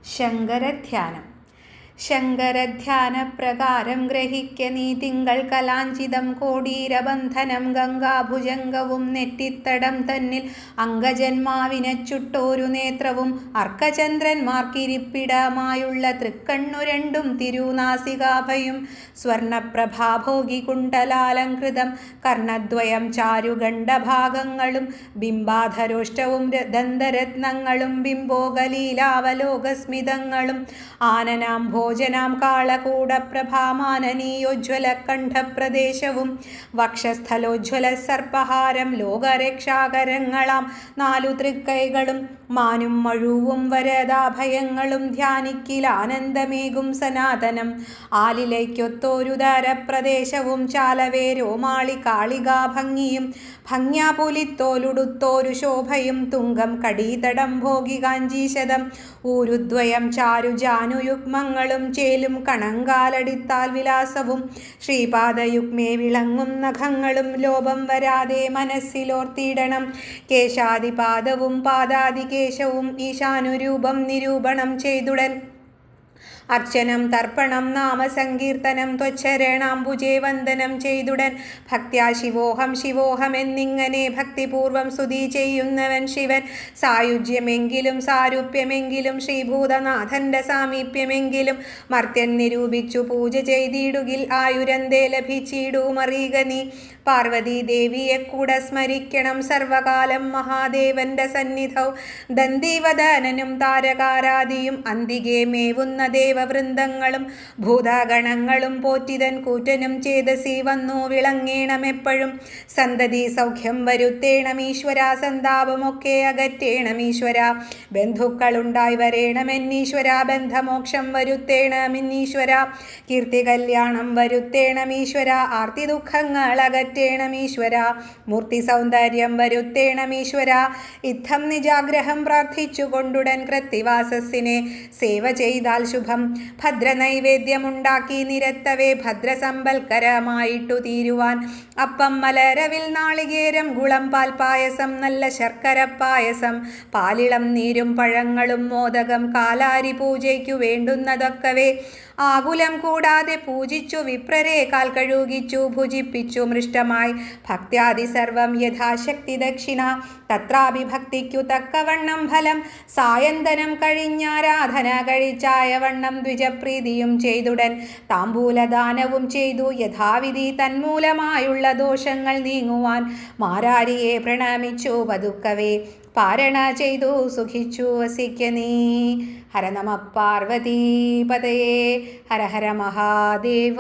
ശങ്കരധ്യാനം. ശങ്കരധ്യാനപ്രകാരം ഗ്രഹിക്ക നീ തിങ്കൾ കലാഞ്ചിതം കോടീരബന്ധനം ഗംഗാഭുജംഗവും നെറ്റിത്തടം തന്നിൽ അംഗജന്മാവിനച്ചുട്ടോരു നേത്രവും അർക്കചന്ദ്രന്മാർക്കിരിപ്പിടമായുള്ള തൃക്കണ്ണു രണ്ടും തിരുനാസികാഭയും സ്വർണപ്രഭാഭോഗി കുണ്ടലാലങ്കൃതം കർണദ്വയം ചാരുഗണ്ഡഭാഗങ്ങളും ബിംബാധരോഷ്ടവും ദന്തരത്നങ്ങളും ബിംബോഗലീലാവലോകസ്മിതങ്ങളും ആനനാം ഭോജനാം കാളകൂടപ്രഭാമാനനീയോജ്വല കണ്ഠപ്രദേശവും വക്ഷസ്ഥലോജ്വല സർപ്പഹാരം ലോകരക്ഷാകരങ്ങളാം 4 തൃക്കൈകളും മാനും മഴുവും വരദാഭയങ്ങളും ധ്യാനിക്കിലാനന്ദമേകും സനാതനം ആലിലയ്ക്കൊത്തോരുദാരപ്രദേശവും ചാലവേ രോമാളി കാളികാഭംഗിയും ഭംഗ്യാപുലിത്തോലുടുത്തോരു ശോഭയും തുങ്കം കടീതടം ഭോഗി കാഞ്ചീശതം ഊരുദ്വയം ചാരുജാനുയുഗ്മങ്ങളും ചേലും കണങ്കാലടിത്താൽ വിലാസവും ശ്രീപാദയുഗ്മേ വിളങ്ങും നഖങ്ങളും ലോപം വരാതെ മനസ്സിലോർത്തിയിടണം കേശാദിപാദവും പാദാദികേശവും ഈശാനുരൂപം നിരൂപണം ചെയ്തുടൻ അർച്ചനം തർപ്പണം നാമസങ്കീർത്തനം ത്വച്ചരണാംബുജേ വന്ദനം ചെയ്തുടൻ ഭക്ത്യാ ശിവോഹം ശിവോഹം എന്നിങ്ങനെ ഭക്തിപൂർവം സ്തുതി ചെയ്യുന്നവൻ ശിവൻ സായുജ്യമെങ്കിലും സാരൂപ്യമെങ്കിലും ശ്രീഭൂതനാഥന്റെ സാമീപ്യമെങ്കിലും മർത്യൻ നിരൂപിച്ചു പൂജ ചെയ്തിടുകിൽ ആയുരന്തേ ലഭിച്ചിടുമറിയുക നീ പാർവതീ ദേവിയെ കൂടെ സ്മരിക്കണം സർവകാലം മഹാദേവന്റെ സന്നിധൗ ദന്തീവദാനനും താരകാരാദിയും അന്തികെ മേവുന്ന ദേവവൃന്ദങ്ങളും ഭൂതഗണങ്ങളും പോറ്റിതൻ കൂറ്റനും ചേതസി വന്നു വിളങ്ങേണമെപ്പോഴും സന്തതി സൗഖ്യം വരുത്തേണം ഈശ്വര സന്താപമൊക്കെ അകറ്റേണം ഈശ്വര ബന്ധുക്കളുണ്ടായി വരേണമെന്നീശ്വര ബന്ധമോക്ഷം വരുത്തേണമെന്നീശ്വര കീർത്തി കല്യാണം വരുത്തേണം ഈശ്വര ആർത്തി ദുഃഖങ്ങൾ അകറ്റേണം ഈശ്വര മൂർത്തി സൗന്ദര്യം വരുത്തേണം ഈശ്വര ഇത്തം നിജാഗ്രഹം പ്രാർത്ഥിച്ചു കൊണ്ടുടൻ കൃത്തിവാസസ്സിനെ സേവ ചെയ്താൽ ശുഭം ഭദ്രനൈവേദ്യമുണ്ടാക്കി നിരത്തവേ ഭദ്രസമ്പൽക്കരമായിട്ടു തീരുവാൻ അപ്പം മലരവിൽ നാളികേരം ഗുളം പാൽപ്പായസം നല്ല ശർക്കര പായസം പാലിളം നീരും പഴങ്ങളും മോദകം കാലാരി പൂജയ്ക്കു വേണ്ടുന്നതൊക്കവേ ആകുലം കൂടാതെ പൂജിച്ചു വിപ്രരെ കാൽ കഴുകിച്ചു ഭുജിപ്പിച്ചു മൃഷ്ടമായി ഭക്ത്യാദി സർവം യഥാശക്തി ദക്ഷിണ തത്രാഭിഭക്തിക്കു തക്കവണ്ണം ഫലം സായന്തനം കഴിഞ്ഞാരാധന കഴിച്ചായവണ്ണം ദ്വിജപ്രീതിയും ചെയ്തുടൻ താമ്പൂലദാനവും ചെയ്തു യഥാവിധി തന്മൂലമായുള്ള ദോഷങ്ങൾ നീങ്ങുവാൻ മാരാരിയെ പ്രണമിച്ചു പതുക്കവേ പാരണ ചെയ്തു സുഖിച്ചു വസിക്ക നീ. ഹര നമ പാർവതീപതയേ ഹര ഹര മഹാദേവ.